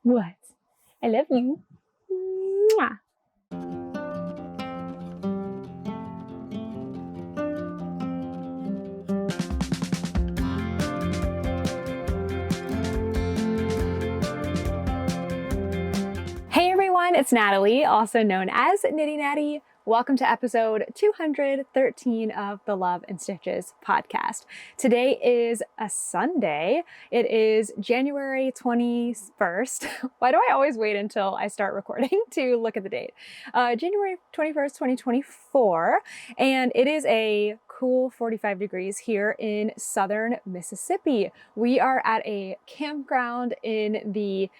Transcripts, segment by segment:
What? I love you. Mwah. Hey everyone, it's Natalie, also known as Knitty Natty. Welcome to episode 213 of the Love and Stitches podcast. Today is a Sunday. It is January 21st. Why do I always wait until I start recording to look at the date? January 21st, 2024. And it is a cool 45 degrees here in southern Mississippi. We are at a campground in the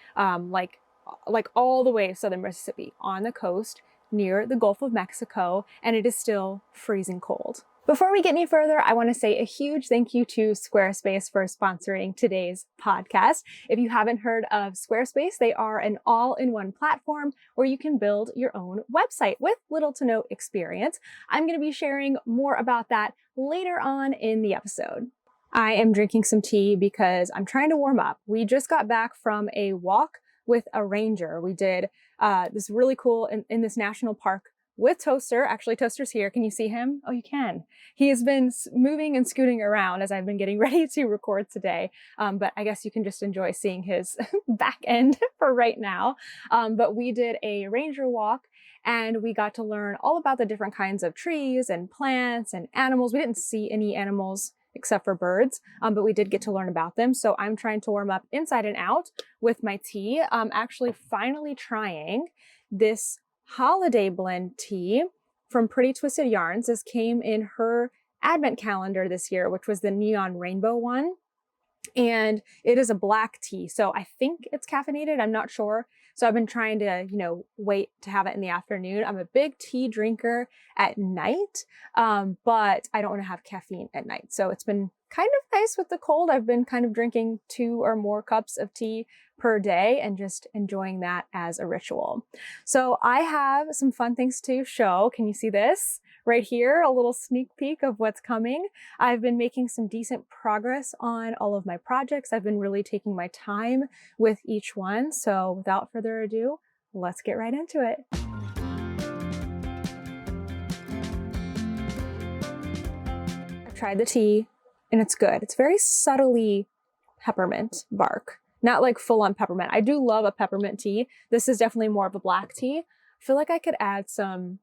like all the way southern Mississippi on the coast near the Gulf of Mexico, and it is still freezing cold. Before we get any further, I want to say a huge thank you to Squarespace for sponsoring today's podcast. If you haven't heard of Squarespace, they are an all-in-one platform where you can build your own website with little to no experience. I'm going to be sharing more about that later on in the episode. I am drinking some tea because I'm trying to warm up. We just got back from a walk with a ranger. We did this really cool in this national park with Toaster. Actually, Toaster's here. Can you see him? Oh, you can. He has been moving and scooting around as I've been getting ready to record today. But I guess you can just enjoy seeing his back end for right now. But we did a ranger walk and we got to learn all about the different kinds of trees and plants and animals. We didn't see any animals except for birds, but we did get to learn about them. So I'm trying to warm up inside and out with my tea. I'm actually finally trying this holiday blend tea from Pretty Twisted Yarns. This came in her advent calendar this year, which was the neon rainbow one. And it is a black tea. So I think it's caffeinated. I'm not sure. So I've been trying to, wait to have it in the afternoon. I'm a big tea drinker at night, but I don't want to have caffeine at night. So it's been kind of nice with the cold. I've been kind of drinking 2 or more cups of tea per day and just enjoying that as a ritual. So I have some fun things to show. Can you see this? Right here, a little sneak peek of what's coming. I've been making some decent progress on all of my projects. I've been really taking my time with each one. So without further ado, let's get right into it. I've tried the tea and it's good. It's very subtly peppermint bark, not like full on peppermint. I do love a peppermint tea. This is definitely more of a black tea. I feel like I could add some,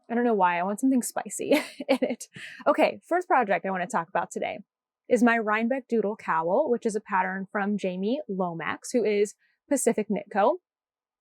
I don't know why, I want something spicy in it. Okay, first project I want to talk about today is my Rhinebeck Doodle Cowl, which is a pattern from Jamie Lomax, who is Pacific Knit Co.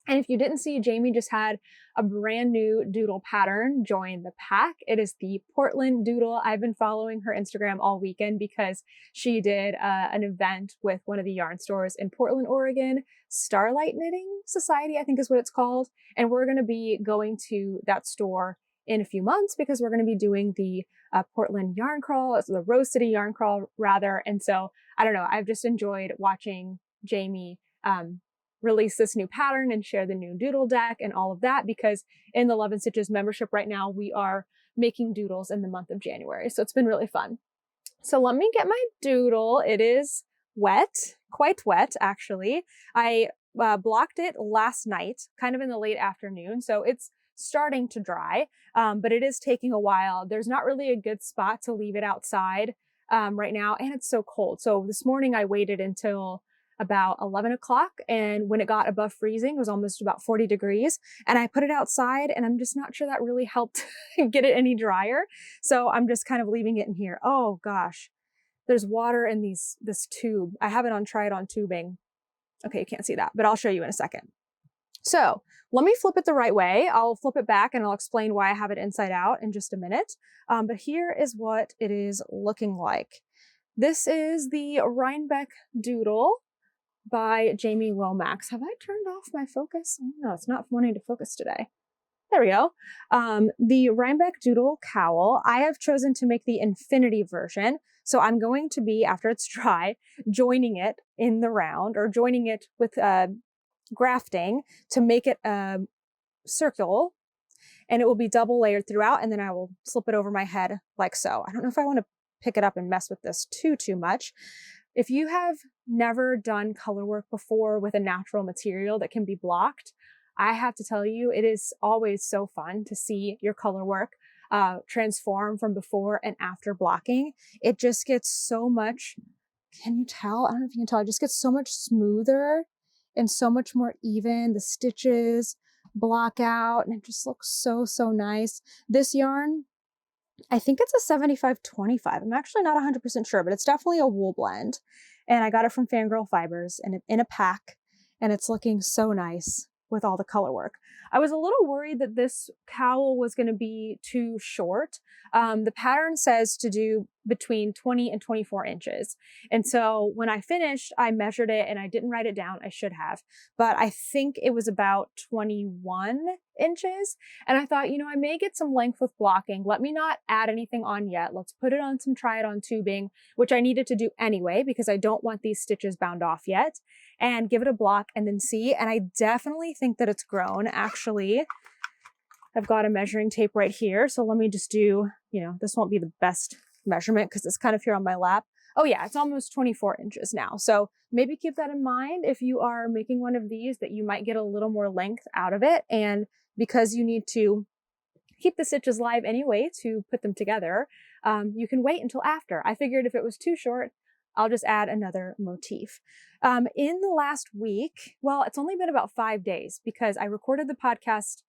And if you didn't see, Jamie just had a brand new doodle pattern join the pack. It is the Portland Doodle. I've been following her Instagram all weekend because she did an event with one of the yarn stores in Portland, Oregon. Starlight Knitting Society, I think is what it's called. And we're going to be going to that store in a few months because we're going to be doing the Portland yarn crawl, the Rose City yarn crawl rather. And so I don't know, I've just enjoyed watching Jamie release this new pattern and share the new doodle deck and all of that, because in the Love and Stitches membership right now, we are making doodles in the month of January. So it's been really fun. So let me get my doodle. It is wet, quite wet actually. I blocked it last night, kind of in the late afternoon. So it's starting to dry, but it is taking a while. There's not really a good spot to leave it outside right now, and it's so cold. So this morning I waited until about 11 o'clock, and when it got above freezing, it was almost about 40 degrees, and I put it outside, and I'm just not sure that really helped get it any drier. So I'm just kind of leaving it in here. Oh gosh, there's water in this tube. I have it on try it on tubing. Okay, you can't see that, but I'll show you in a second. So let me flip it the right way. I'll flip it back and I'll explain why I have it inside out in just a minute. But here is what it is looking like. This is the Rhinebeck Doodle by Jamie Lomax. Have I turned off my focus? No, it's not wanting to focus today. There we go. The Rhinebeck Doodle Cowl, I have chosen to make the infinity version. So I'm going to be, after it's dry, joining it in the round, or joining it with grafting to make it a circle, and it will be double layered throughout, and then I will slip it over my head like so. I don't know if I want to pick it up and mess with this too much. if you have never done color work before with a natural material that can be blocked, I have to tell you, it is always so fun to see your color work transform from before and after blocking. It just gets so much, can you tell? I don't know if you can tell, it just gets so much smoother and so much more even. The stitches block out and it just looks so, so nice. This yarn, I think it's a 75-25. I'm actually not 100% sure, but it's definitely a wool blend. And I got it from Fangirl Fibers and in a pack, and it's looking so nice with all the color work. I was a little worried that this cowl was going to be too short. The pattern says to do between 20 and 24 inches. And so when I finished, I measured it and I didn't write it down. I should have, but I think it was about 21 inches. And I thought, you know, I may get some length with blocking. Let me not add anything on yet. Let's put it on some try it on tubing, which I needed to do anyway, because I don't want these stitches bound off yet, and give it a block and then see. And I definitely think that it's grown. Actually, I've got a measuring tape right here. So let me just do, you know, this won't be the best measurement because it's kind of here on my lap. Oh yeah, it's almost 24 inches now. So maybe keep that in mind if you are making one of these, that you might get a little more length out of it. And because you need to keep the stitches live anyway to put them together, you can wait until after. I figured if it was too short, I'll just add another motif. In the last week, well, it's only been about 5 days because I recorded the podcast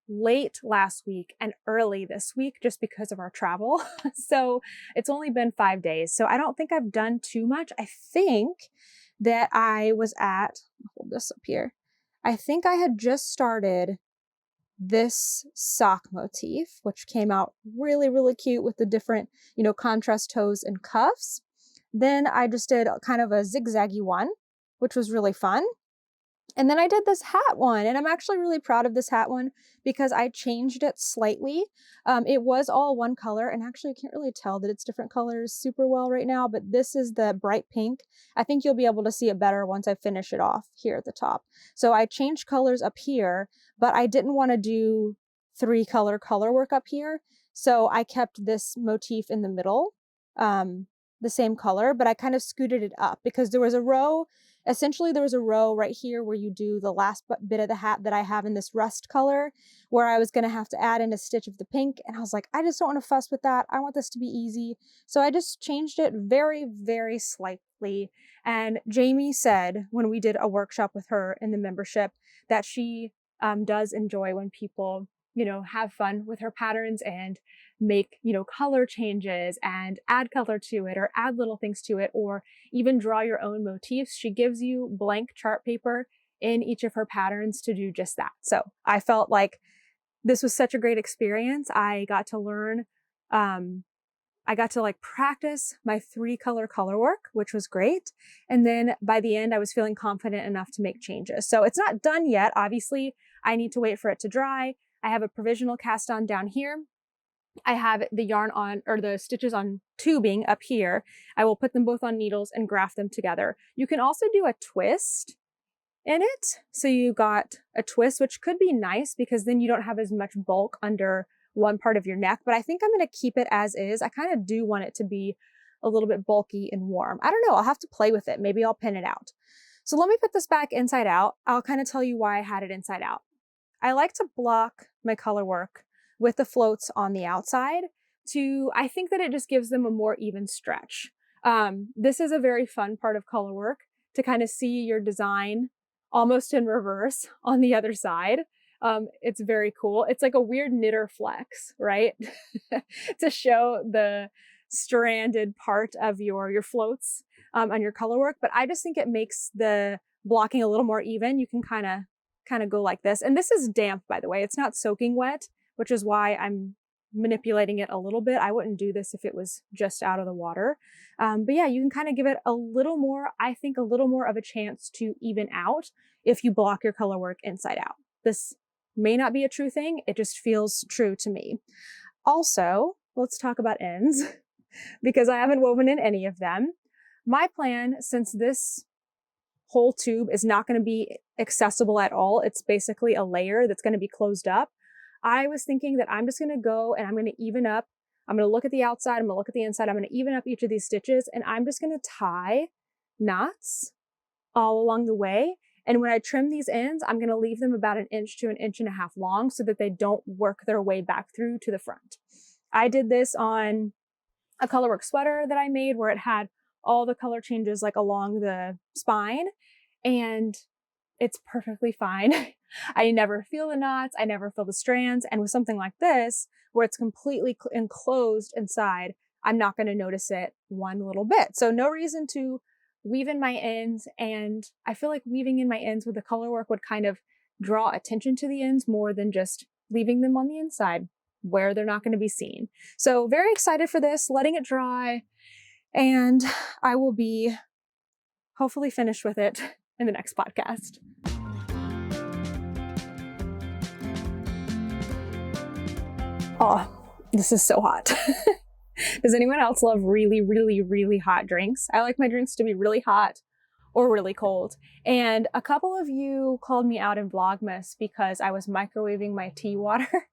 late last week and early this week just because of our travel. So it's only been 5 days. So I don't think I've done too much. I think that I was at, I'll hold this up here. I think I had just started this sock motif, which came out really, really cute with the different, you know, contrast toes and cuffs. Then I just did kind of a zigzaggy one, which was really fun. And then I did this hat one, and I'm actually really proud of this hat one because I changed it slightly. It was all one color, and actually I can't really tell that it's different colors super well right now, but this is the bright pink. I think you'll be able to see it better once I finish it off here at the top. So I changed colors up here, but I didn't want to do 3-color color work up here. So I kept this motif in the middle, the same color, but I kind of scooted it up because there was a row. Essentially, there was a row right here where you do the last bit of the hat that I have in this rust color, where I was going to have to add in a stitch of the pink. And I was like, I just don't want to fuss with that. I want this to be easy. So I just changed it very, very slightly. And Jamie said when we did a workshop with her in the membership that she does enjoy when people, you know, have fun with her patterns and make, you know, color changes and add color to it or add little things to it, or even draw your own motifs. She gives you blank chart paper in each of her patterns to do just that. So I felt like this was such a great experience. I got to learn, I got to like practice my 3-color color work, which was great. And then by the end, I was feeling confident enough to make changes. So it's not done yet. Obviously, I need to wait for it to dry. I have a provisional cast on down here. I have the yarn on, or the stitches on tubing up here. I will put them both on needles and graft them together. You can also do a twist in it. So you got a twist, which could be nice because then you don't have as much bulk under one part of your neck, but I think I'm going to keep it as is. I kind of do want it to be a little bit bulky and warm. I don't know. I'll have to play with it. Maybe I'll pin it out. So let me put this back inside out. I'll kind of tell you why I had it inside out. I like to block my color work with the floats on the outside I think that it just gives them a more even stretch. This is a very fun part of color work, to kind of see your design almost in reverse on the other side. It's very cool. It's like a weird knitter flex, right? To show the stranded part of your floats on your color work. But I just think it makes the blocking a little more even. You can kind of go like this. And this is damp, by the way. It's not soaking wet, which is why I'm manipulating it a little bit. I wouldn't do this if it was just out of the water. But yeah, you can kind of give it a little more, I think a little more of a chance to even out if you block your color work inside out. This may not be a true thing. It just feels true to me. Also, let's talk about ends because I haven't woven in any of them. My plan, since this whole tube is not going to be accessible at all, it's basically a layer that's going to be closed up. I was thinking that I'm just going to go and I'm going to even up. I'm going to look at the outside. I'm going to look at the inside. I'm going to even up each of these stitches, and I'm just going to tie knots all along the way. And when I trim these ends, I'm gonna leave them about 1 inch to 1.5 inches long so that they don't work their way back through to the front. I did this on a colorwork sweater that I made where it had all the color changes like along the spine, and it's perfectly fine. I never feel the knots, I never feel the strands. And with something like this, where it's completely enclosed inside, I'm not gonna notice it one little bit. So no reason to weave in my ends. And I feel like weaving in my ends with the colorwork would kind of draw attention to the ends more than just leaving them on the inside where they're not gonna be seen. So very excited for this, letting it dry, and I will be hopefully finished with it in the next podcast. Oh, this is so hot. Does anyone else love really, really, really hot drinks? I like my drinks to be really hot or really cold. And a couple of you called me out in Vlogmas because I was microwaving my tea water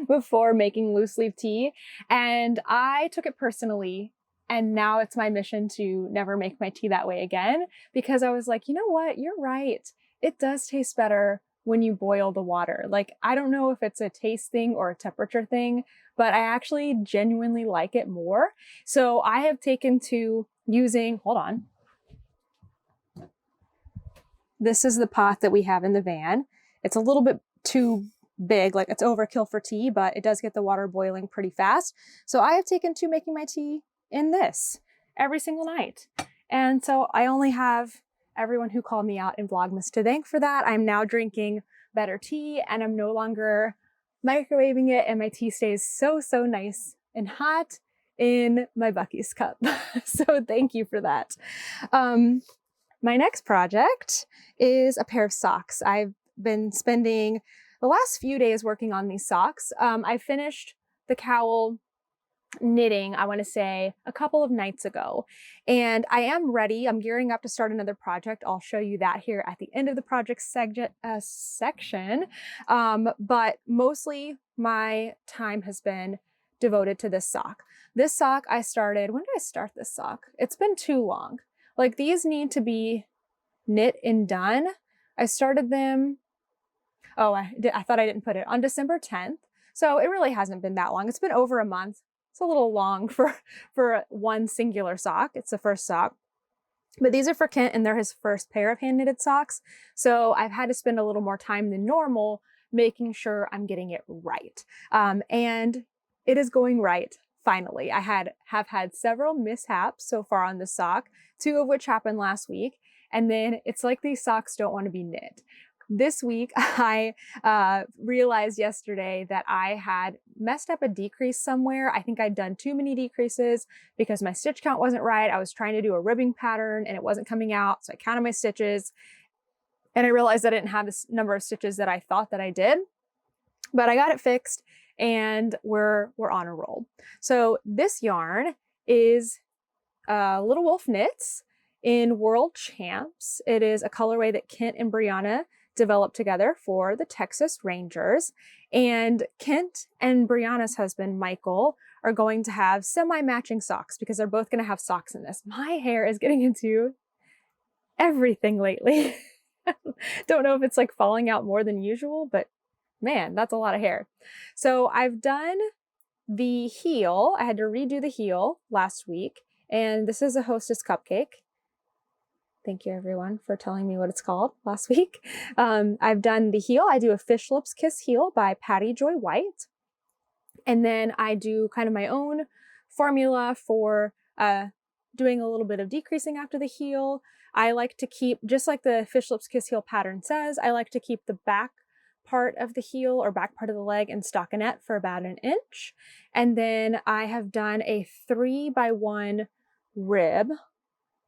before making loose leaf tea. And I took it personally. And now it's my mission to never make my tea that way again, because I was like, you know what? You're right. It does taste better when you boil the water. Like, I don't know if it's a taste thing or a temperature thing, but I actually genuinely like it more. So I have taken to using, hold on. This is the pot that we have in the van. It's a little bit too big, like it's overkill for tea, but it does get the water boiling pretty fast. So I have taken to making my tea in this every single night. And so I only have everyone who called me out in Vlogmas to thank for that. I'm now drinking better tea and I'm no longer microwaving it, and my tea stays so, so nice and hot in my Buc-ee's cup. So thank you for that. My next project is a pair of socks. I've been spending the last few days working on these socks. I finished the cowl knitting, I want to say a couple of nights ago, and I am ready. I'm gearing up to start another project. I'll show you that here at the end of the project section. But mostly my time has been devoted to this sock. This sock I started, when did I start this sock? It's been too long. Like, these need to be knit and done. I started them, I thought I didn't put it on December 10th. So it really hasn't been that long. It's been over a month. It's a little long for one singular sock. It's the first sock. But these are for Kent, and they're his first pair of hand knitted socks. So I've had to spend a little more time than normal making sure I'm getting it right. And it is going right, finally. I have had several mishaps so far on this sock, 2 of which happened last week. And then it's like these socks don't want to be knit. This week, I realized yesterday that I had messed up a decrease somewhere. I think I'd done too many decreases because my stitch count wasn't right. I was trying to do a ribbing pattern and it wasn't coming out. So I counted my stitches and I realized I didn't have this number of stitches that I thought that I did, but I got it fixed and we're on a roll. So this yarn is Little Wolf Knits in World Champs. It is a colorway that Kent and Brianna developed together for the Texas Rangers. And Kent and Brianna's husband, Michael, are going to have semi-matching socks because they're both going to have socks in this. My hair is getting into everything lately. Don't know if it's like falling out more than usual, but man, that's a lot of hair. So I've done the heel. I had to redo the heel last week, and this is a Hostess cupcake. Thank you everyone for telling me what it's called last week. I've done the heel. I do a Fish Lips Kiss heel by Patty Joy White. And then I do kind of my own formula for doing a little bit of decreasing after the heel. I like to keep, just like the Fish Lips Kiss heel pattern says, I like to keep the back part of the heel or back part of the leg in stockinette for about 1 inch. And then I have done a 3x1 rib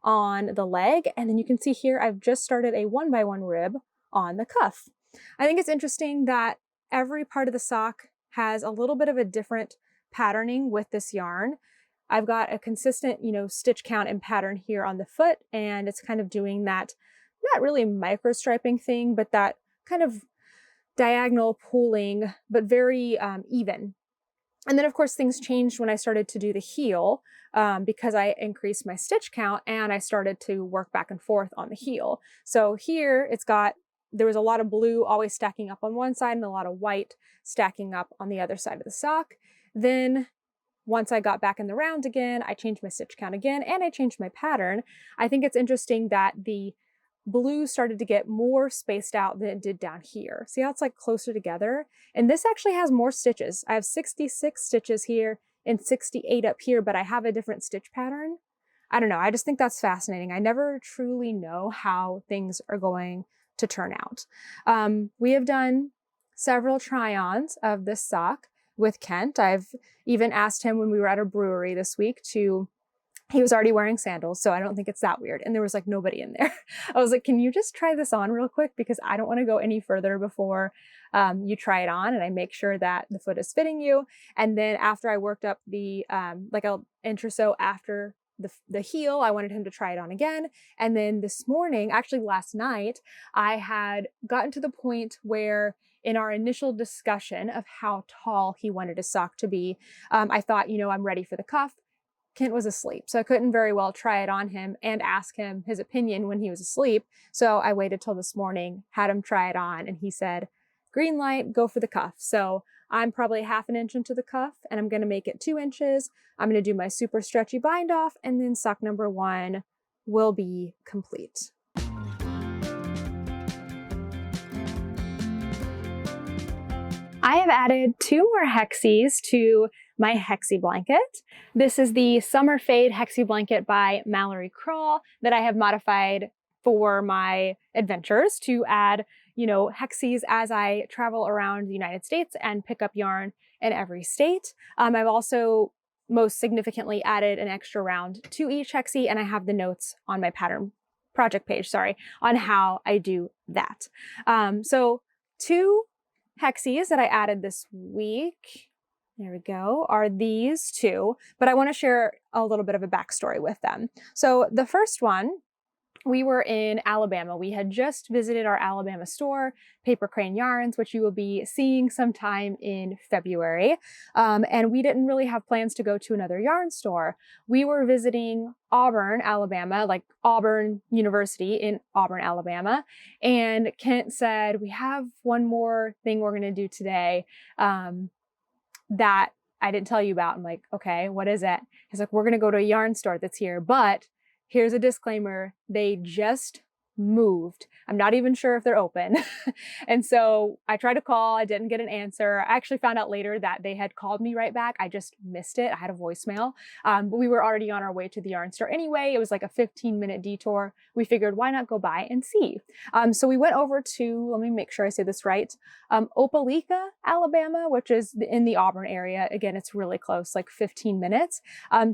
on the leg. And then you can see here, I've just started a 1x1 rib on the cuff. I think it's interesting that every part of the sock has a little bit of a different patterning with this yarn. I've got a consistent, stitch count and pattern here on the foot, and it's kind of doing that, not really micro striping thing, but that kind of diagonal pulling, but very even. And then of course things changed when I started to do the heel, because I increased my stitch count and I started to work back and forth on the heel. So here there was a lot of blue always stacking up on one side and a lot of white stacking up on the other side of the sock. Then once I got back in the round again, I changed my stitch count again and I changed my pattern. I think it's interesting that the blue started to get more spaced out than it did down here. See how it's like closer together? And this actually has more stitches. I have 66 stitches here and 68 up here, but I have a different stitch pattern. I don't know. I just think that's fascinating. I never truly know how things are going to turn out. We have done several try-ons of this sock with Kent. I've even asked him when we were at a brewery this week he was already wearing sandals, so I don't think it's that weird. And there was like nobody in there. I was like, can you just try this on real quick? Because I don't want to go any further before you try it on and I make sure that the foot is fitting you. And then after I worked up the, like an inch or so after the heel, I wanted him to try it on again. And then this morning, actually last night, I had gotten to the point where in our initial discussion of how tall he wanted his sock to be, I thought, I'm ready for the cuff. Kent was asleep, so I couldn't very well try it on him and ask him his opinion when he was asleep. So I waited till this morning, had him try it on, and he said, green light, go for the cuff. So I'm probably half an inch into the cuff, and I'm gonna make it 2 inches. I'm gonna do my super stretchy bind off, and then sock number 1 will be complete. I have added 2 more Hexies to my Hexie Blanket. This is the Summer Fade Hexie Blanket by Mallory Crawl that I have modified for my adventures to add, Hexies as I travel around the United States and pick up yarn in every state. I've also most significantly added an extra round to each Hexie, and I have the notes on my pattern project page, on how I do that. So 2 Hexies that I added this week, there we go, are these 2, but I want to share a little bit of a backstory with them. So the first one, we were in Alabama. We had just visited our Alabama store, Paper Crane Yarns, which you will be seeing sometime in February. And we didn't really have plans to go to another yarn store. We were visiting Auburn, Alabama, like Auburn University in Auburn, Alabama. And Kent said, we have one more thing we're going to do today that I didn't tell you about. I'm like, okay, what is it? He's like, we're going to go to a yarn store that's here, but here's a disclaimer. They just moved. I'm not even sure if they're open. And so I tried to call, I didn't get an answer. I actually found out later that they had called me right back. I just missed it. I had a voicemail, but we were already on our way to the yarn store anyway. It was like a 15-minute detour. We figured, why not go by and see? So we went over to, let me make sure I say this right, Opelika, Alabama, which is in the Auburn area. Again, it's really close, like 15 minutes,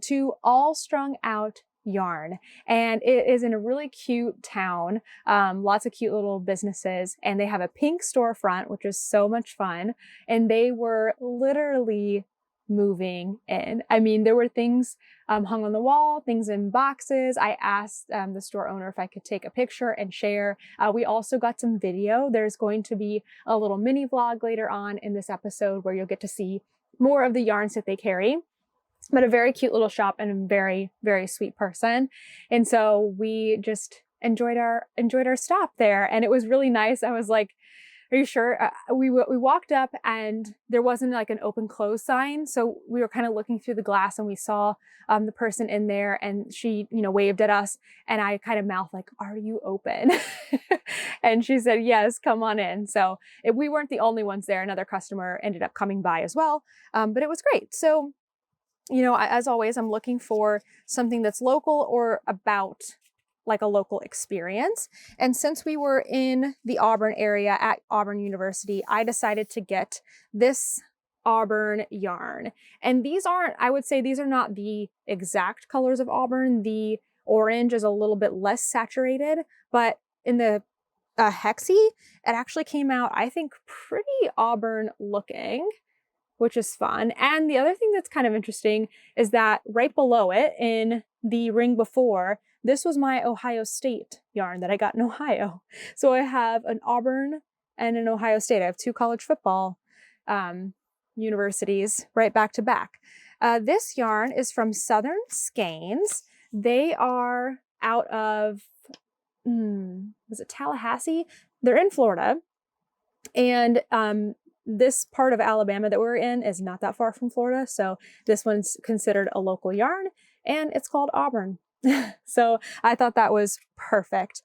to All Strung Out Yarn. And it is in a really cute town, lots of cute little businesses, and they have a pink storefront, which is so much fun. And they were literally moving in. I mean, there were things hung on the wall, things in boxes. I asked the store owner if I could take a picture and share. We also got some video. There's going to be a little mini vlog later on in this episode where you'll get to see more of the yarns that they carry. But a very cute little shop and a very, very sweet person. And so we just enjoyed our stop there. And it was really nice. I was like, are you sure? We walked up and there wasn't like an open close sign. So we were kind of looking through the glass and we saw the person in there, and she, waved at us, and I kind of mouthed like, are you open? And she said, yes, come on in. So we weren't the only ones there. Another customer ended up coming by as well. But it was great. So as always, I'm looking for something that's local or about like a local experience. And since we were in the Auburn area at Auburn University, I decided to get this Auburn yarn. And I would say these are not the exact colors of Auburn. The orange is a little bit less saturated, but in the Hexie, it actually came out, I think, pretty Auburn looking, which is fun. And the other thing that's kind of interesting is that right below it in the ring before, this was my Ohio State yarn that I got in Ohio. So I have an Auburn and an Ohio State. I have 2 college football universities right back to back. This yarn is from Southern Skeins. They are out of, was it Tallahassee? They're in Florida. And this part of Alabama that we're in is not that far from Florida. So this one's considered a local yarn, and it's called Auburn. So I thought that was perfect.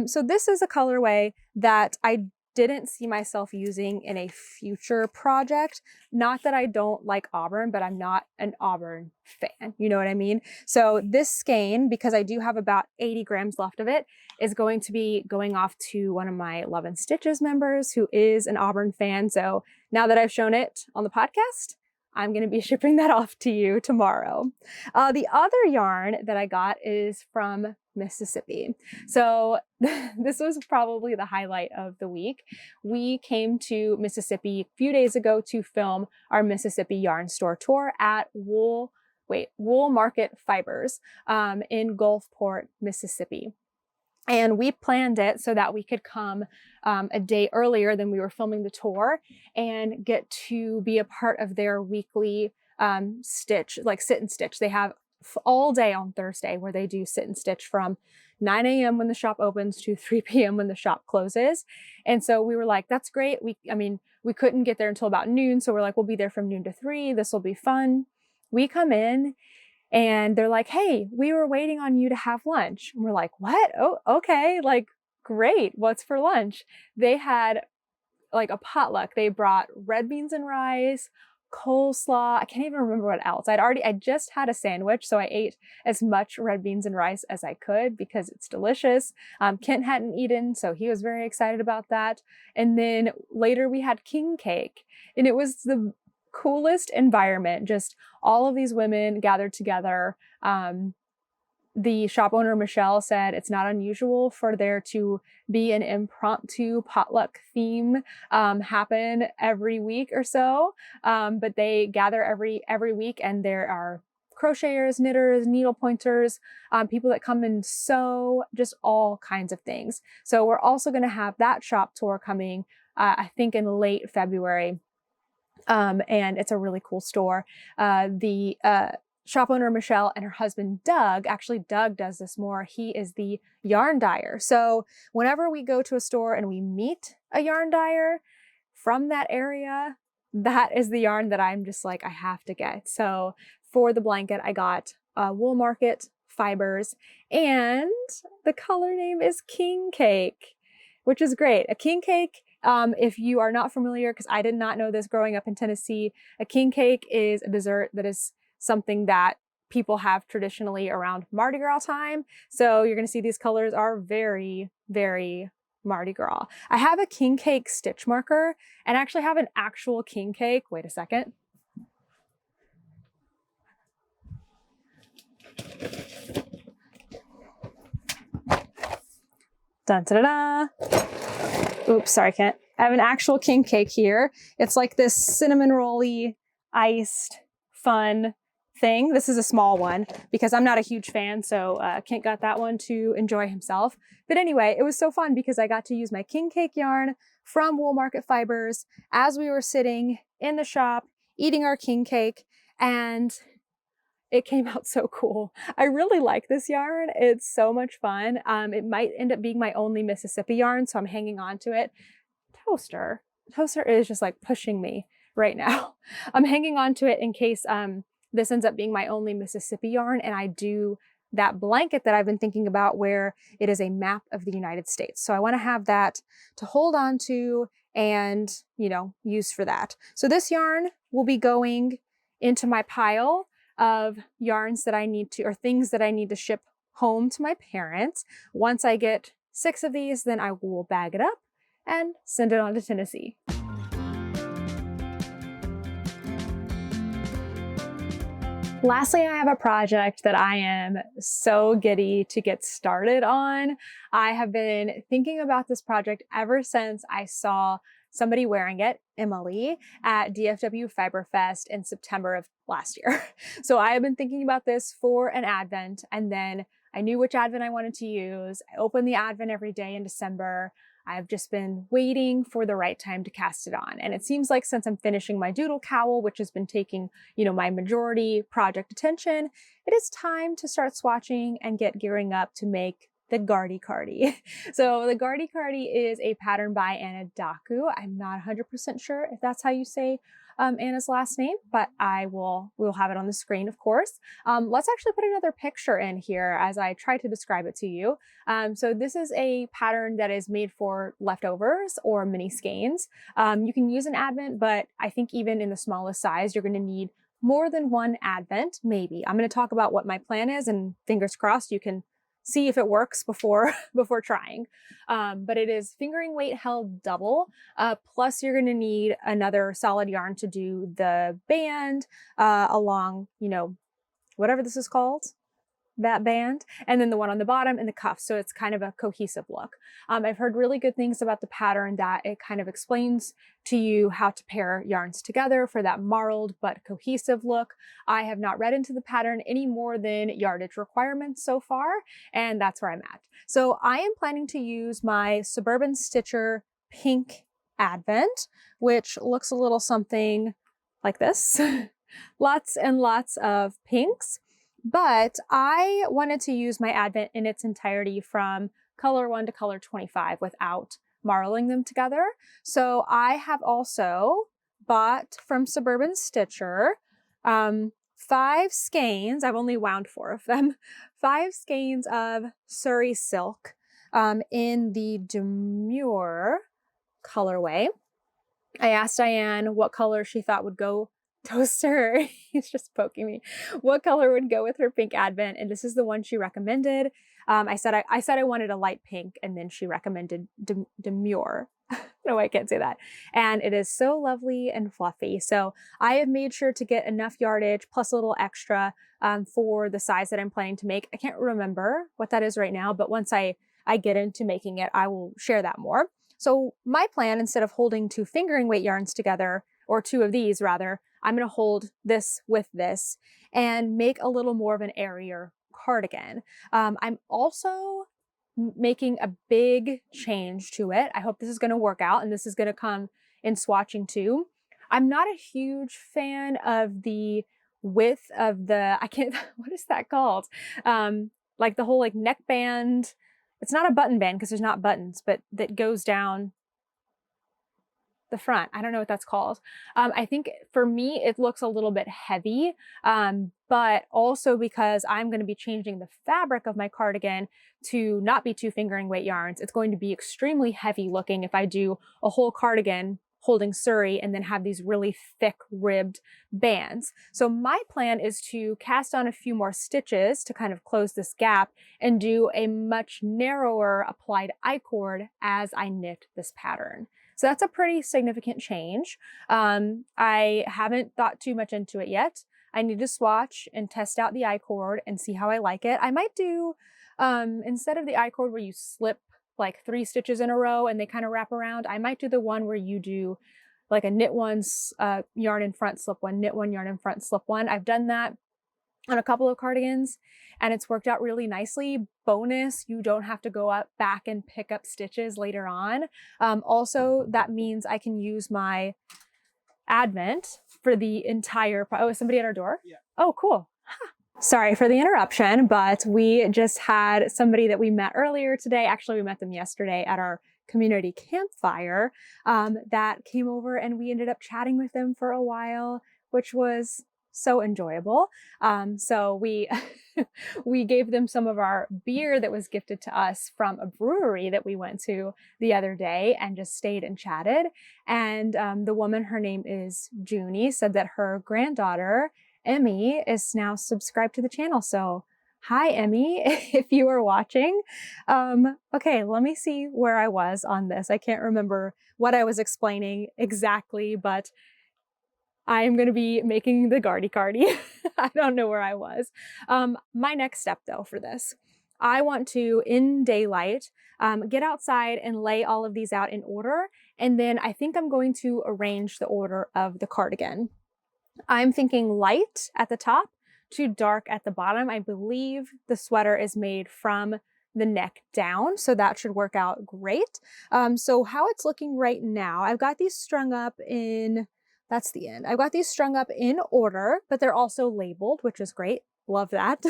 So this is a colorway that I didn't see myself using in a future project. Not that I don't like Auburn, but I'm not an Auburn fan. You know what I mean? So this skein, because I do have about 80 grams left of it, is going to be going off to one of my Love and Stitches members who is an Auburn fan. So now that I've shown it on the podcast, I'm going to be shipping that off to you tomorrow. The other yarn that I got is from Mississippi. So this was probably the highlight of the week. We came to Mississippi a few days ago to film our Mississippi yarn store tour at Wool Market Fibers in Gulfport, Mississippi. And we planned it so that we could come a day earlier than we were filming the tour and get to be a part of their weekly stitch, like sit and stitch. They have all day on Thursday where they do sit and stitch from 9 a.m. when the shop opens to 3 p.m. when the shop closes. And so we were like, that's great. We couldn't get there until about noon. So we're like, we'll be there from noon to 3. This will be fun. We come in and they're like, hey, we were waiting on you to have lunch. And we're like, what? Oh, okay. Like, great. What's for lunch? They had like a potluck. They brought red beans and rice, coleslaw. I can't even remember what else. I just had a sandwich. So I ate as much red beans and rice as I could because it's delicious. Kent hadn't eaten, so he was very excited about that. And then later we had king cake, and it was the coolest environment. Just all of these women gathered together. The shop owner, Michelle, said it's not unusual for there to be an impromptu potluck theme happen every week or so. But they gather every week, and there are crocheters, knitters, needle pointers, people that come and sew, just all kinds of things. So we're also going to have that shop tour coming, I think in late February. And it's a really cool store. The shop owner, Michelle, and her husband, Doug, actually Doug does this more. He is the yarn dyer. So whenever we go to a store and we meet a yarn dyer from that area, that is the yarn that I'm just like, I have to get. So for the blanket, I got Wool Market Fibers, and the color name is King Cake, which is great. A king cake, if you are not familiar, because I did not know this growing up in Tennessee, a king cake is a dessert that is something that people have traditionally around Mardi Gras time. So you're going to see these colors are very, very Mardi Gras. I have a king cake stitch marker and actually have an actual king cake. Wait a second. Dun, da, da, da. Oops, sorry, Kent. I have an actual king cake here. It's like this cinnamon rolly, iced, fun thing. This is a small one because I'm not a huge fan, so Kent got that one to enjoy himself. But anyway, it was so fun because I got to use my king cake yarn from Wool Market Fibers as we were sitting in the shop eating our king cake, and it came out so cool. I really like this yarn. It's so much fun. It might end up being my only Mississippi yarn, so I'm hanging on to it. Toaster is just like pushing me right now. I'm hanging on to it in case this ends up being my only Mississippi yarn, and I do that blanket that I've been thinking about where it is a map of the United States. So I want to have that to hold on to and, you know, use for that. So this yarn will be going into my pile of yarns that I need to, or things that I need to ship home to my parents. Once I get 6 of these, then I will bag it up and send it on to Tennessee. Lastly, I have a project that I am so giddy to get started on. I have been thinking about this project ever since I saw somebody wearing it, Emily, at DFW Fiber Fest in September of last year. So I have been thinking about this for an Advent, and then I knew which Advent I wanted to use. I opened the Advent every day in December. I've just been waiting for the right time to cast it on. And it seems like since I'm finishing my Doodle cowl, which has been taking, my majority project attention, it is time to start swatching and get gearing up to make the Garti Cardi. So the Garti Cardi is a pattern by Anna Daku. I'm not 100% sure if that's how you say Anna's last name, but we'll have it on the screen, of course. Let's actually put another picture in here as I try to describe it to you. So this is a pattern that is made for leftovers or mini skeins. You can use an advent, but I think even in the smallest size, you're going to need more than one advent, maybe. I'm going to talk about what my plan is, and fingers crossed you can see if it works before trying. But it is fingering weight held double. Plus you're going to need another solid yarn to do the band along, whatever this is called, that band, and then the one on the bottom and the cuffs. So it's kind of a cohesive look. I've heard really good things about the pattern, that it kind of explains to you how to pair yarns together for that marled but cohesive look. I have not read into the pattern any more than yardage requirements so far, and that's where I'm at. So I am planning to use my Suburban Stitcher pink advent, which looks a little something like this. Lots and lots of pinks. But I wanted to use my advent in its entirety from color 1 to color 25 without marling them together. So I have also bought from Suburban Stitcher 5 skeins. I've only wound 4 of them. 5 skeins of Surrey silk in the Demure colorway. I asked Diane what color she thought would go Toaster, he's just poking me, what color would go with her pink advent, and this is the one she recommended. I said I wanted a light pink, and then she recommended Demure. No, I can't say that. And it is so lovely and fluffy. So I have made sure to get enough yardage plus a little extra for the size that I'm planning to make. I can't remember what that is right now, but once I get into making it, I will share that more. So my plan, instead of holding 2 fingering weight yarns together, or 2 of these rather, I'm going to hold this with this and make a little more of an airier cardigan. I'm also making a big change to it. I hope this is going to work out, and this is going to come in swatching too. I'm not a huge fan of the width of the, what is that called? Like the whole neckband. It's not a button band because there's not buttons, but that goes down the front. I don't know what that's called. I think for me, it looks a little bit heavy, but also because I'm going to be changing the fabric of my cardigan to not be 2 fingering weight yarns. It's going to be extremely heavy looking if I do a whole cardigan holding Surrey and then have these really thick ribbed bands. So my plan is to cast on a few more stitches to kind of close this gap and do a much narrower applied I-cord as I knit this pattern. So that's a pretty significant change. I haven't thought too much into it yet. I need to swatch and test out the I-cord and see how I like it. I might do, instead of the I-cord where you slip like 3 stitches in a row and they kind of wrap around, I might do the one where you do like a knit one, yarn in front, slip one, knit one, yarn in front, slip one. I've done that on a couple of cardigans and it's worked out really nicely. Bonus, you don't have to go back and pick up stitches later on. Also, that means I can use my advent for the entire, oh, is somebody at our door? Yeah. Oh, cool. Huh. Sorry for the interruption, but we just had somebody that we met earlier today. Actually, we met them yesterday at our community campfire that came over, and we ended up chatting with them for a while, which was so enjoyable. So we we gave them some of our beer that was gifted to us from a brewery that we went to the other day and just stayed and chatted. And the woman, her name is Junie, said that her granddaughter Emmy is now subscribed to the channel. So hi, Emmy, if you are watching. Okay, let me see where I was on this. I can't remember what I was explaining exactly, but I am going to be making the Garti Cardi. I don't know where I was. My next step though for this, I want to, in daylight, get outside and lay all of these out in order. And then I think I'm going to arrange the order of the cardigan. I'm thinking light at the top to dark at the bottom. I believe the sweater is made from the neck down. So that should work out great. So how it's looking right now, I've got these strung up in, that's the end. I've got these strung up in order, but they're also labeled, which is great. Love that.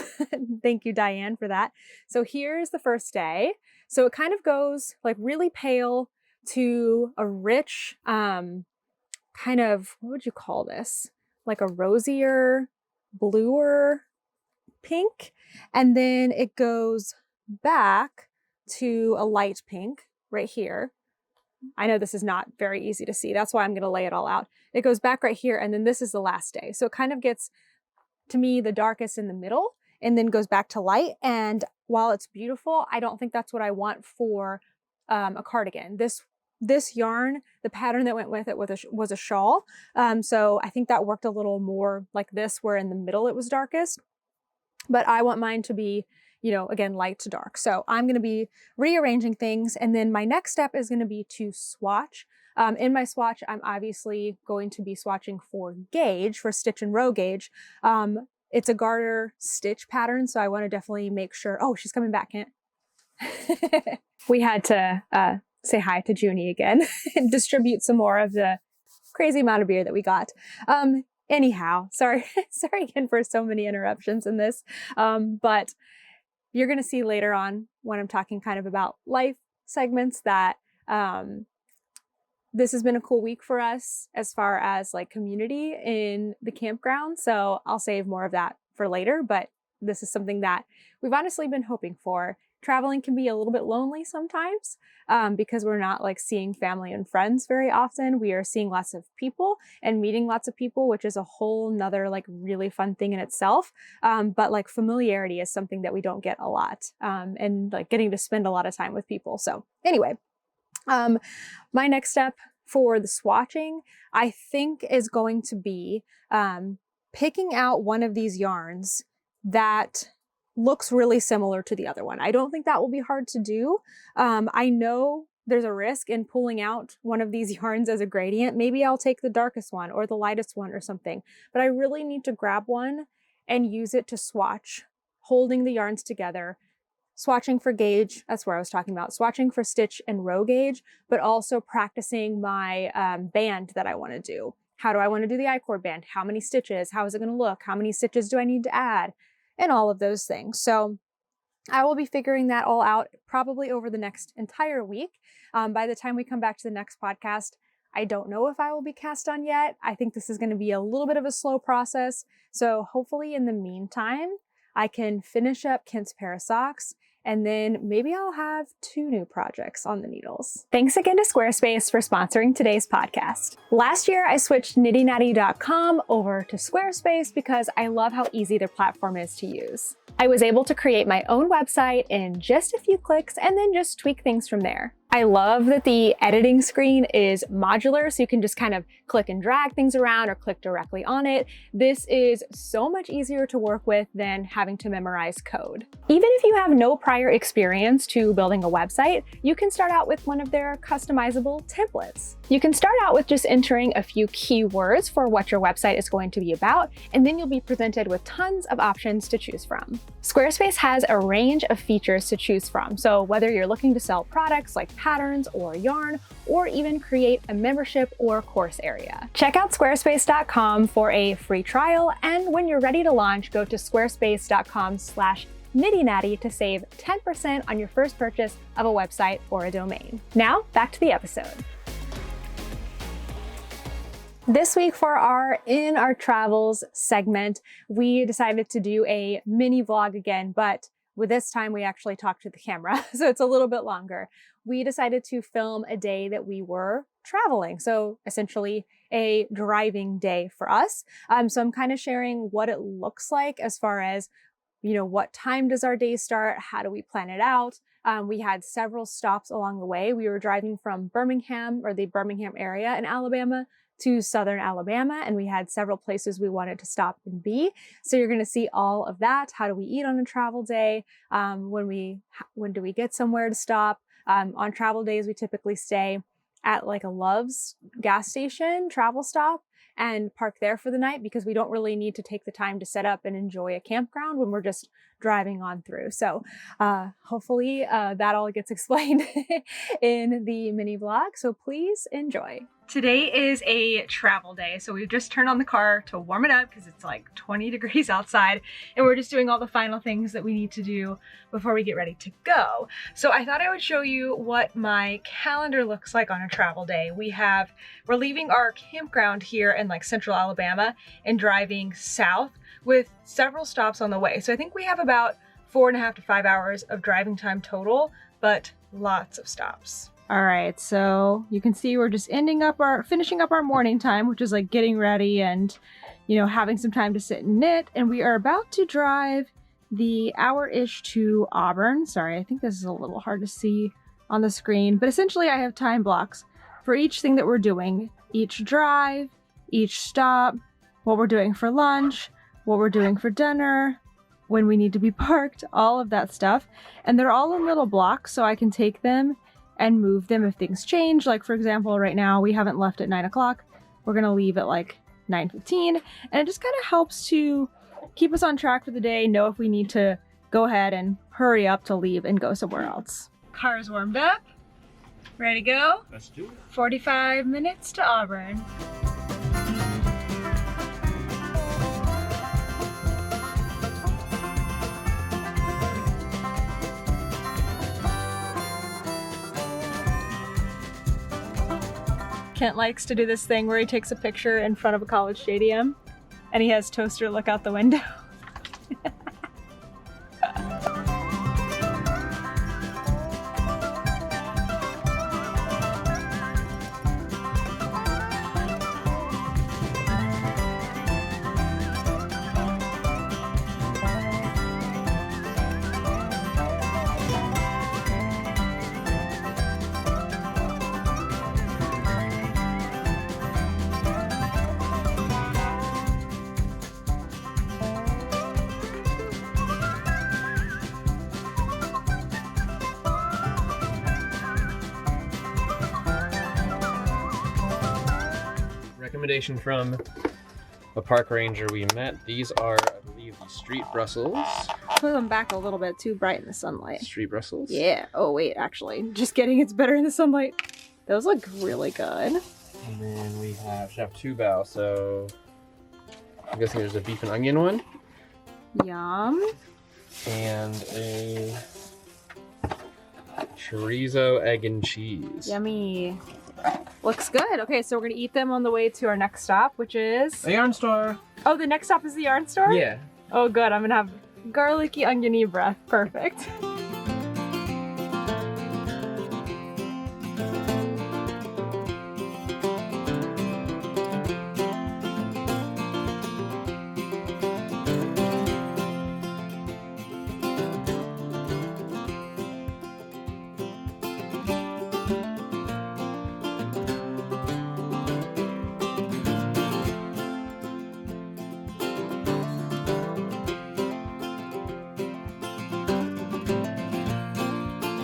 Thank you, Diane, for that. So here's the first day. So it kind of goes like really pale to a rich, kind of, what would you call this? Like a rosier, bluer pink. And then it goes back to a light pink right here. I know this is not very easy to see. That's why I'm going to lay it all out. It goes back right here. And then this is the last day. So it kind of gets, to me, the darkest in the middle and then goes back to light. And while it's beautiful, I don't think that's what I want for a cardigan. This yarn, the pattern that went with it was a shawl. So I think that worked a little more like this, where in the middle it was darkest. But I want mine to be, you know, again, light to dark. So I'm going to be rearranging things. And then my next step is going to be to swatch. In my swatch, I'm obviously going to be swatching for gauge, for stitch and row gauge. It's a garter stitch pattern, so I want to definitely make sure. Oh, she's coming back, Kent. We had to say hi to Junie again and distribute some more of the crazy amount of beer that we got. Anyhow, sorry again for so many interruptions in this, but you're going to see later on when I'm talking kind of about life segments that this has been a cool week for us as far as like community in the campground. So I'll save more of that for later, but this is something that we've honestly been hoping for. Traveling can be a little bit lonely sometimes because we're not like seeing family and friends very often. We are seeing lots of people and meeting lots of people, which is a whole nother like really fun thing in itself. But like familiarity is something that we don't get a lot, and like getting to spend a lot of time with people. So anyway, my next step for the swatching, I think, is going to be picking out one of these yarns that looks really similar to the other one. I don't think that will be hard to do. I know there's a risk in pulling out one of these yarns as a gradient. Maybe I'll take the darkest one or the lightest one or something, but I really need to grab one and use it to swatch, holding the yarns together, swatching for gauge, that's where I was talking about, swatching for stitch and row gauge, but also practicing my band that I want to do. How do I want to do the I-cord band? How many stitches? How is it going to look? How many stitches do I need to add? And all of those things. So I will be figuring that all out probably over the next entire week. By the time we come back to the next podcast, I don't know if I will be cast on yet. I think this is going to be a little bit of a slow process. So hopefully in the meantime, I can finish up Kent's pair of socks, and then maybe I'll have 2 new projects on the needles. Thanks again to Squarespace for sponsoring today's podcast. Last year, I switched KnittyNatty.com over to Squarespace because I love how easy their platform is to use. I was able to create my own website in just a few clicks and then just tweak things from there. I love that the editing screen is modular, so you can just kind of click and drag things around or click directly on it. This is so much easier to work with than having to memorize code. Even if you have no prior experience to building a website, you can start out with one of their customizable templates. You can start out with just entering a few keywords for what your website is going to be about, and then you'll be presented with tons of options to choose from. Squarespace has a range of features to choose from, so whether you're looking to sell products like patterns or yarn, or even create a membership or course area. Check out squarespace.com for a free trial, and when you're ready to launch, go to squarespace.com/KnittyNatty to save 10% on your first purchase of a website or a domain. Now, back to the episode. This week for our In Our Travels segment, we decided to do a mini vlog again, but with this time we actually talked to the camera, so it's a little bit longer. We decided to film a day that we were traveling, so essentially a driving day for us. So I'm kind of sharing what it looks like as far as, you know, what time does our day start? How do we plan it out? We had several stops along the way. We were driving from Birmingham, or the Birmingham area in Alabama, to southern Alabama, and we had several places we wanted to stop and be. So you're going to see all of that. How do we eat on a travel day? When do we get somewhere to stop? On travel days, we typically stay at like a Love's gas station travel stop and park there for the night because we don't really need to take the time to set up and enjoy a campground when we're just driving on through. So hopefully that all gets explained in the mini vlog. So please enjoy. Today is a travel day, so we've just turned on the car to warm it up because it's like 20 degrees outside, and we're just doing all the final things that we need to do before we get ready to go. So I thought I would show you what my calendar looks like on a travel day. We're leaving our campground here in like central Alabama and driving south with several stops on the way. So I think we have about 4.5 to 5 hours of driving time total, but lots of stops. All right, so you can see we're just finishing up our morning time, which is like getting ready and, you know, having some time to sit and knit. And we are about to drive the hour-ish to Auburn. Sorry, I think this is a little hard to see on the screen, but essentially I have time blocks for each thing that we're doing, each drive, each stop, what we're doing for lunch, what we're doing for dinner, when we need to be parked, all of that stuff. And they're all in little blocks, so I can take them and move them if things change. Like for example, right now we haven't left at 9 o'clock. We're gonna leave at like 9:15, and it just kind of helps to keep us on track for the day, know if we need to go ahead and hurry up to leave and go somewhere else. Car's warmed up, ready to go? Let's do it. 45 minutes to Auburn. Kent likes to do this thing where he takes a picture in front of a college stadium and he has Toaster look out the window. Recommendation from a park ranger we met. These are, I believe, the Street Brussels. Put them back a little bit too bright in the sunlight. Street Brussels? Yeah. Oh wait, actually, just kidding. It's better in the sunlight. Those look really good. And then we have two bow. So I'm guessing there's a beef and onion one. Yum. And a chorizo, egg, and cheese. Yummy. Looks good. Okay, so we're gonna eat them on the way to our next stop, which is a yarn store. Oh, the next stop is the yarn store? Yeah. Oh good, I'm gonna have garlicky oniony breath. Perfect.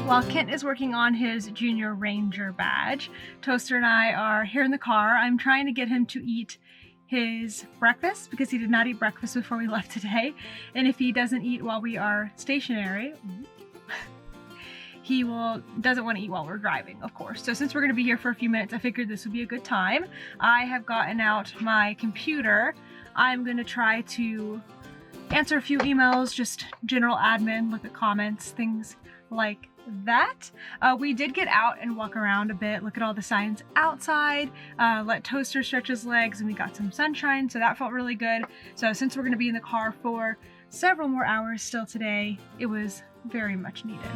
While Kent is working on his Junior Ranger badge, Toaster and I are here in the car. I'm trying to get him to eat his breakfast because he did not eat breakfast before we left today. And if he doesn't eat while we are stationary, he doesn't want to eat while we're driving, of course. So since we're going to be here for a few minutes, I figured this would be a good time. I have gotten out my computer. I'm going to try to answer a few emails, just general admin, look at comments, things like that. We did get out and walk around a bit, look at all the signs outside, let Toaster stretch his legs, and we got some sunshine, so that felt really good. So since we're going to be in the car for several more hours still today, it was very much needed.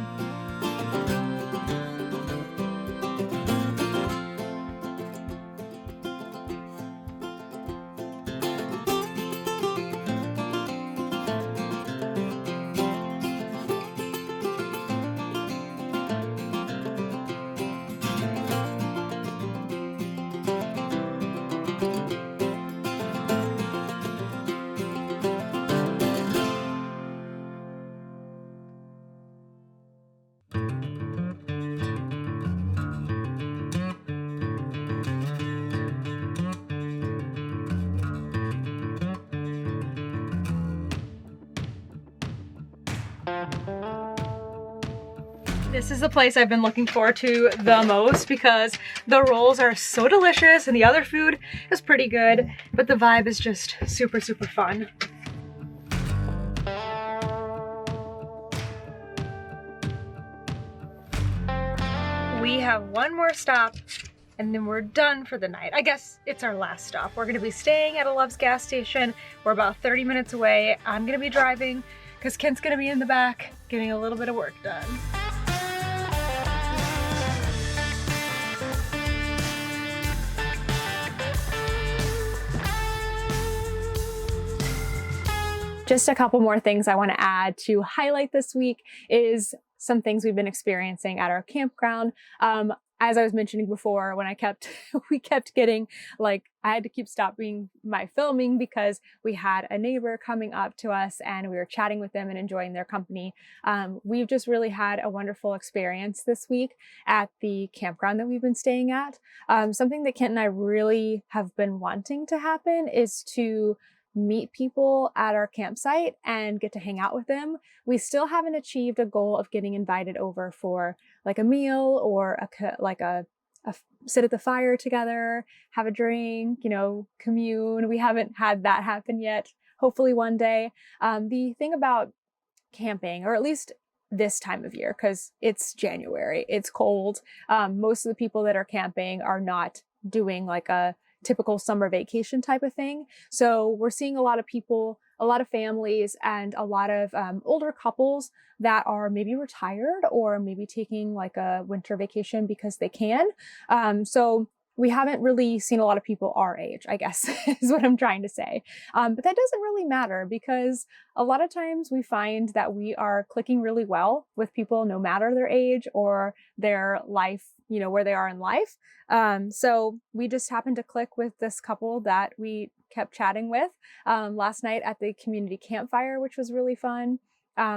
This is the place I've been looking forward to the most because the rolls are so delicious and the other food is pretty good, but the vibe is just super, super fun. We have one more stop and then we're done for the night. I guess it's our last stop. We're gonna be staying at a Love's gas station. We're about 30 minutes away. I'm gonna be driving because Kent's gonna be in the back getting a little bit of work done. Just a couple more things I want to add to highlight this week is some things we've been experiencing at our campground. As I was mentioning before, when we kept getting, like, I had to keep stopping my filming because we had a neighbor coming up to us and we were chatting with them and enjoying their company. We've just really had a wonderful experience this week at the campground that we've been staying at. Something that Kent and I really have been wanting to happen is to meet people at our campsite and get to hang out with them. We still haven't achieved a goal of getting invited over for like a meal or a sit at the fire together, have a drink, commune. We haven't had that happen yet. Hopefully one day. The thing about camping, or at least this time of year, because it's January, it's cold. Most of the people that are camping are not doing like a typical summer vacation type of thing. So we're seeing a lot of people, a lot of families, and a lot of older couples that are maybe retired or maybe taking like a winter vacation because they can. So we haven't really seen a lot of people our age, I guess, is what I'm trying to say. But that doesn't really matter because a lot of times we find that we are clicking really well with people no matter their age or their life, where they are in life. So we just happened to click with this couple that we kept chatting with last night at the community campfire, which was really fun.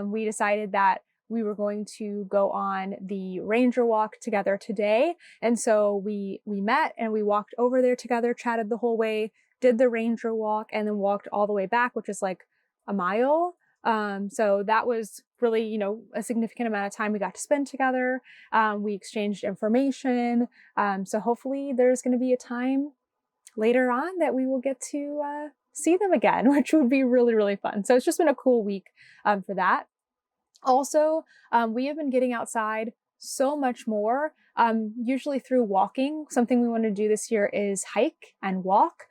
We decided that we were going to go on the ranger walk together today. And so we met and we walked over there together, chatted the whole way, did the ranger walk, and then walked all the way back, which is like a mile. So that was really, a significant amount of time we got to spend together. We exchanged information. So hopefully there's going to be a time later on that we will get to see them again, which would be really, really fun. So it's just been a cool week for that. Also, we have been getting outside so much more, usually through walking. Something we want to do this year is hike and walk.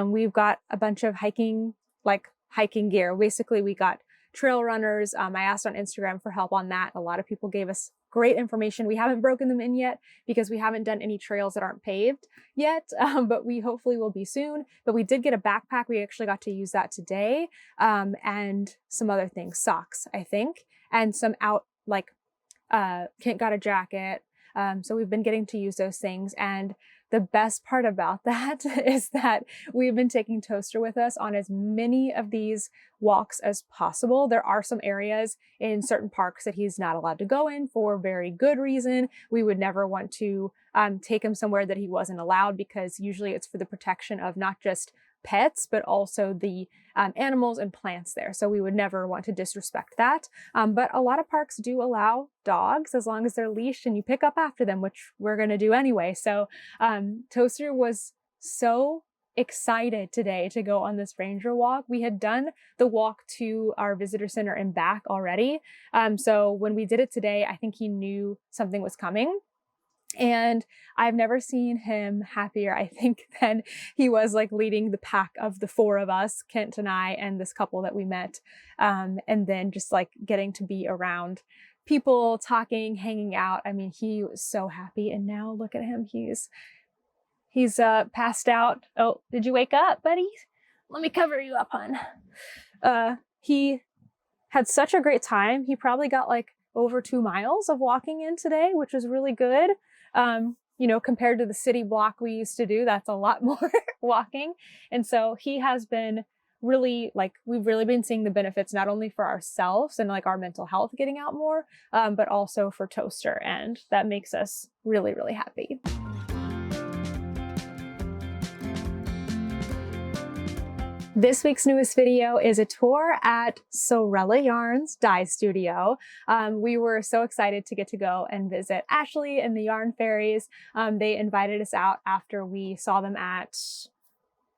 We've got a bunch of hiking gear. Basically, we got trail runners. I asked on Instagram for help on that. A lot of people gave us great information. We haven't broken them in yet because we haven't done any trails that aren't paved yet, but we hopefully will be soon. But we did get a backpack. We actually got to use that today, and some other things, socks, I think, and some Kent got a jacket. So we've been getting to use those things. And the best part about that is that we've been taking Toaster with us on as many of these walks as possible. There are some areas in certain parks that he's not allowed to go in for very good reason. We would never want to take him somewhere that he wasn't allowed, because usually it's for the protection of not just pets, but also the animals and plants there. So we would never want to disrespect that. But a lot of parks do allow dogs as long as they're leashed and you pick up after them, which we're going to do anyway. So Toaster was so excited today to go on this ranger walk. We had done the walk to our visitor center and back already. So when we did it today, I think he knew something was coming. And I've never seen him happier, I think, than he was leading the pack of the four of us, Kent and I, and this couple that we met. And then just getting to be around people, talking, hanging out. I mean, he was so happy. And now look at him. He's passed out. Oh, did you wake up, buddy? Let me cover you up, hon. He had such a great time. He probably got over 2 miles of walking in today, which was really good. Compared to the city block we used to do, that's a lot more walking. And so he has been really we've really been seeing the benefits, not only for ourselves and our mental health getting out more, but also for Toaster. And that makes us really, really happy. This week's newest video is a tour at Sorella Yarn's dye studio. We were so excited to get to go and visit Ashley and the Yarn Fairies. They invited us out after we saw them at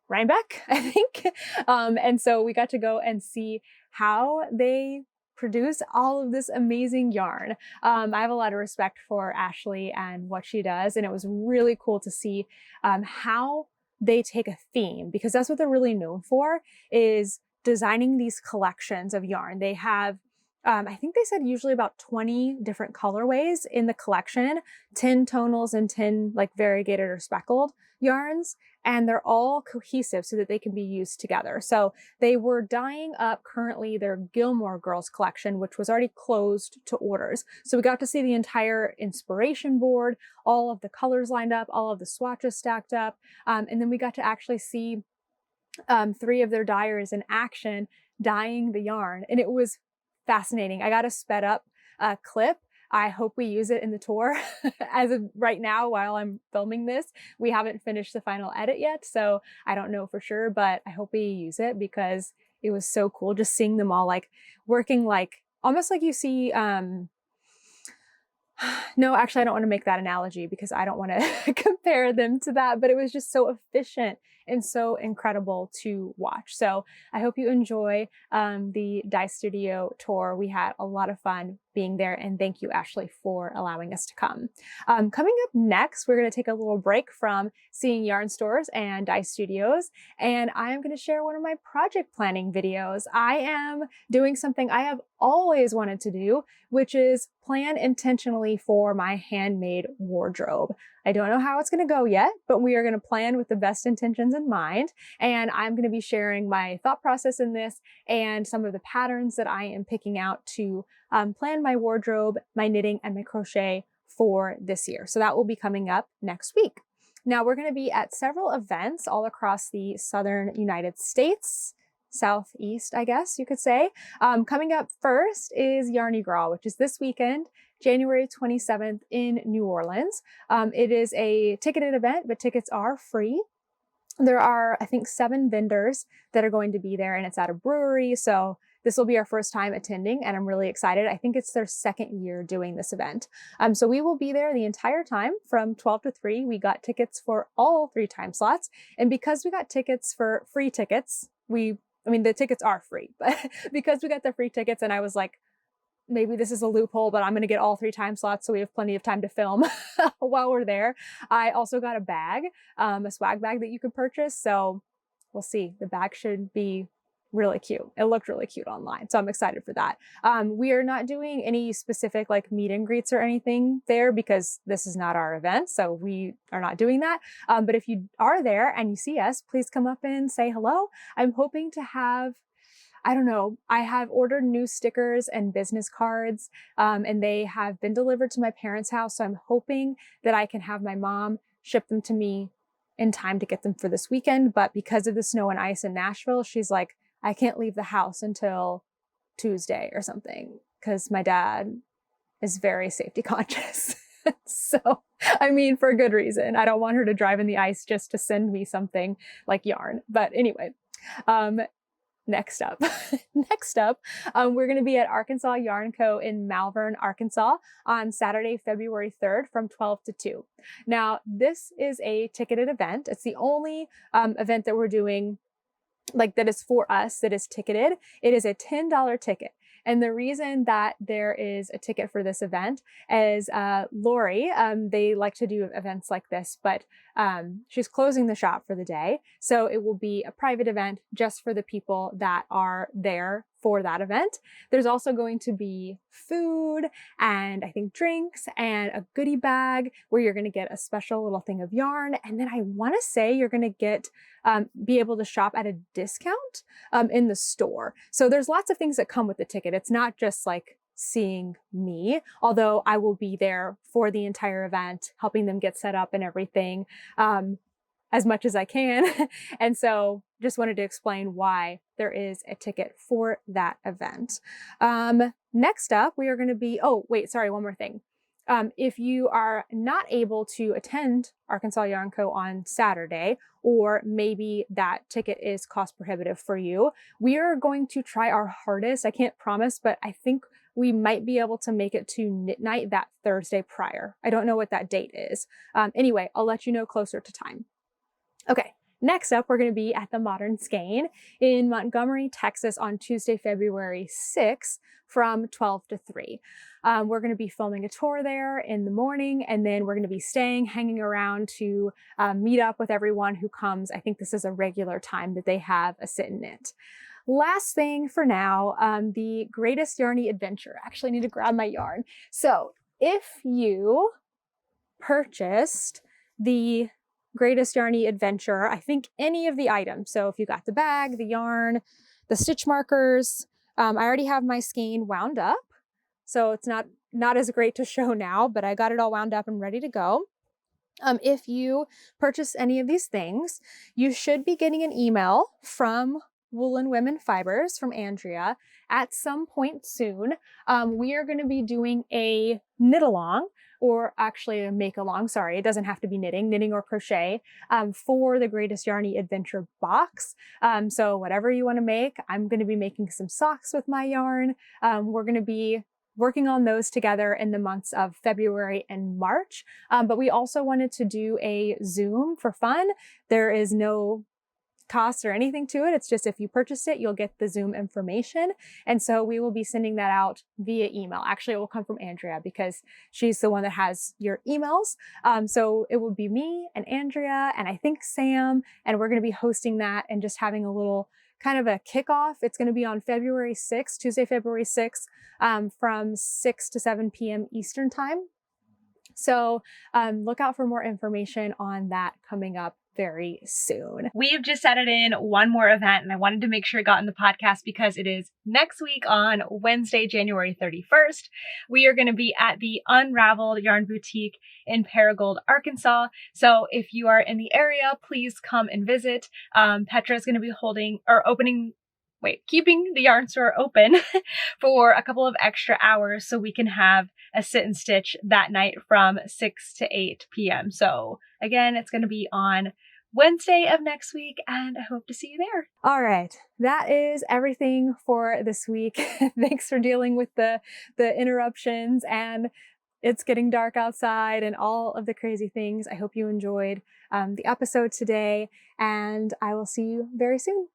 Rhinebeck, I think. And so we got to go and see how they produce all of this amazing yarn. I have a lot of respect for Ashley and what she does, and it was really cool to see how they take a theme, because that's what they're really known for, is designing these collections of yarn. They have, I think they said usually about 20 different colorways in the collection, 10 tonals and 10 like variegated or speckled yarns, and they're all cohesive so that they can be used together. So they were dyeing up currently their Gilmore Girls collection, which was already closed to orders. So we got to see the entire inspiration board, all of the colors lined up, all of the swatches stacked up. And then we got to actually see 3 of their dyers in action dyeing the yarn. And it was fascinating. I got a sped up clip. I hope we use it in the tour. As of right now, while I'm filming this, we haven't finished the final edit yet, so I don't know for sure, but I hope we use it because it was so cool just seeing them all like working like almost like you see no, actually I don't want to make that analogy because I don't want to compare them to that, but it was just so efficient and so incredible to watch. So I hope you enjoy the dye studio tour. We had a lot of fun being there, and thank you, Ashley, for allowing us to come. Coming up next, we're going to take a little break from seeing yarn stores and dye studios, and I am going to share one of my project planning videos. I am doing something I have always wanted to do, which is plan intentionally for my handmade wardrobe. I don't know how it's going to go yet, but we are going to plan with the best intentions in mind. And I'm going to be sharing my thought process in this and some of the patterns that I am picking out to plan my wardrobe, my knitting, and my crochet for this year. So that will be coming up next week. Now we're going to be at several events all across the southern United States. Southeast, I guess you could say. Coming up first is Yarny Gras, which is this weekend, January 27th in New Orleans. It is a ticketed event, but tickets are free. There are, I think, 7 vendors that are going to be there, and it's at a brewery. So this will be our first time attending, and I'm really excited. I think it's their 2nd year doing this event. So we will be there the entire time from 12 to 3. We got tickets for all 3 time slots. And because we got tickets for free tickets, the tickets are free, but because we got the free tickets and I was like, maybe this is a loophole, but I'm going to get all 3 time slots so we have plenty of time to film while we're there. I also got a bag, a swag bag that you could purchase. So we'll see. The bag should be really cute. It looked really cute online, so I'm excited for that. We are not doing any specific like meet and greets or anything there because this is not our event, so we are not doing that. But if you are there and you see us, please come up and say hello. I'm hoping to have, I don't know, I have ordered new stickers and business cards, and they have been delivered to my parents' house. So I'm hoping that I can have my mom ship them to me in time to get them for this weekend. But because of the snow and ice in Nashville, she's like, I can't leave the house until Tuesday or something because my dad is very safety conscious. So, I mean, for a good reason. I don't want her to drive in the ice just to send me something like yarn. But anyway, next up, we're going to be at Arkansas Yarn Co. in Malvern, Arkansas on Saturday, February 3rd from 12 to 2. Now, this is a ticketed event. It's the only event that we're doing like that is for us, that is ticketed. It is a $10 ticket. And the reason that there is a ticket for this event is Lori, they like to do events like this, but she's closing the shop for the day. So it will be a private event just for the people that are there for that event. There's also going to be food and I think drinks and a goodie bag where you're going to get a special little thing of yarn. And then I want to say you're going to get, be able to shop at a discount in the store. So there's lots of things that come with the ticket. It's not just like seeing me, although I will be there for the entire event, helping them get set up and everything as much as I can. And so just wanted to explain why there is a ticket for that event. Next up, we are going to be, oh, wait, sorry, one more thing. If you are not able to attend Arkansas Yarn Co. on Saturday, or maybe that ticket is cost prohibitive for you, we are going to try our hardest. I can't promise, but I think we might be able to make it to Knit Night that Thursday prior. I don't know what that date is. Anyway, I'll let you know closer to time. Okay. Next up, we're going to be at the Modern Skein in Montgomery, Texas on Tuesday, February 6th from 12 to 3. We're going to be filming a tour there in the morning, and then we're going to be hanging around to meet up with everyone who comes. I think this is a regular time that they have a sit and knit. Last thing for now, the Greatest Yarny Adventure. I actually need to grab my yarn. So if you purchased the Greatest Yarny Adventure, I think any of the items. So if you got the bag, the yarn, the stitch markers, I already have my skein wound up. So it's not as great to show now, but I got it all wound up and ready to go. If you purchase any of these things, you should be getting an email from Woolen Women Fibers, from Andrea, at some point soon. We are going to be doing a knit along, or actually a make along, sorry, it doesn't have to be knitting or crochet, for the Greatest Yarny Adventure box. So whatever you want to make, I'm going to be making some socks with my yarn. We're going to be working on those together in the months of February and March. But we also wanted to do a Zoom for fun. There is no cost or anything to it. It's just if you purchase it, you'll get the Zoom information. And so we will be sending that out via email. Actually, it will come from Andrea because she's the one that has your emails. So it will be me and Andrea and I think Sam, and we're going to be hosting that and just having a little kind of a kickoff. It's going to be on February 6th, Tuesday, February 6th, from 6 to 7 p.m. Eastern time. So look out for more information on that coming up very soon. We've just added in one more event, and I wanted to make sure it got in the podcast because it is next week on Wednesday, January 31st. We are going to be at the Unraveled Yarn Boutique in Paragould, Arkansas. So if you are in the area, please come and visit. Petra is going to be keeping the yarn store open for a couple of extra hours so we can have a sit and stitch that night from 6 to 8 p.m. So again, it's going to be on Wednesday of next week, and I hope to see you there. All right, that is everything for this week. Thanks for dealing with the interruptions, and it's getting dark outside and all of the crazy things. I hope you enjoyed the episode today, and I will see you very soon.